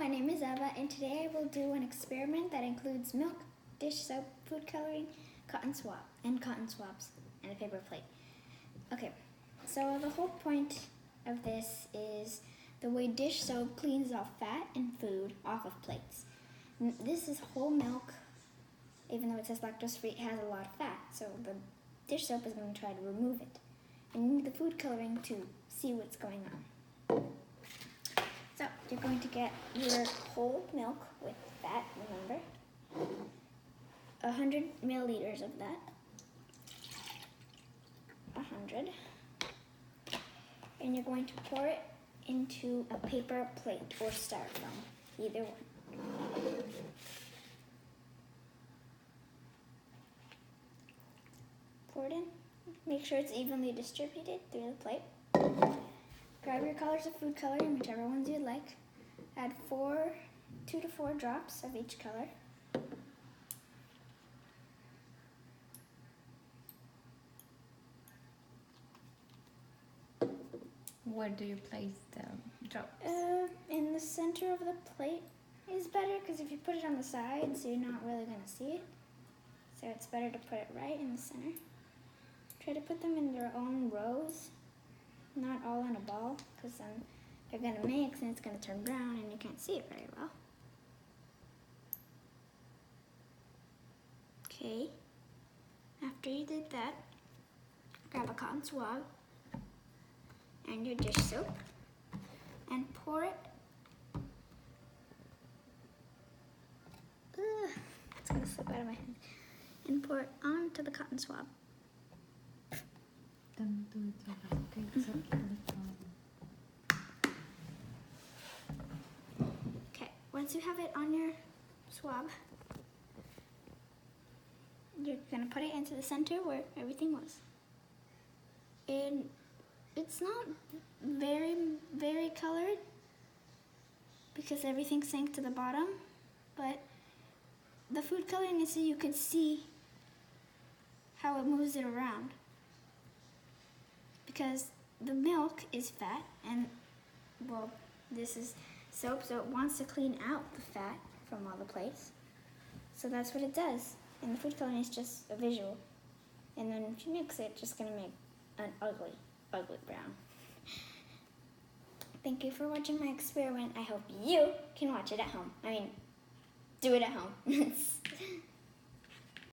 my name is Eva, and today I will do an experiment that includes milk, dish soap, food coloring, cotton swabs, and a paper plate. Okay, so the whole point of this is the way dish soap cleans off fat and food off of plates. This is whole milk, even though it says lactose free, it has a lot of fat, so the dish soap is going to try to remove it. And you need the food coloring to see what's going on. So you're going to get your whole milk with fat, remember, 100 milliliters of that, 100, and you're going to pour it into a paper plate or styrofoam, either one. Pour it in. Make sure it's evenly distributed through the plate. Grab your colors of food coloring, whichever ones you'd like. Add 2 to 4 drops of each color. Where do you place the drops? In the center of the plate is better, because if you put it on the sides, you're not really going to see it. So it's better to put it right in the center. Try to put them in their own rows, not all in a ball, because then they're going to mix and it's going to turn brown and you can't see it very well. Okay, after you did that, grab a cotton swab and your dish soap and pour it. It's going to slip out of my hand. And pour it onto the cotton swab. Don't do it so fast, okay? It's okay. Okay, once you have it on your swab, you're going to put it into the center where everything was. And it's not very, very colored because everything sank to the bottom, but the food coloring is so you can see how it moves it around. Because the milk is fat and, well, this is soap, so it wants to clean out the fat from all the plates. So that's what it does. And the food coloring is just a visual. And then if you mix it, it's just going to make an ugly, ugly brown. Thank you for watching my experiment. I hope you can watch it at home. Do it at home.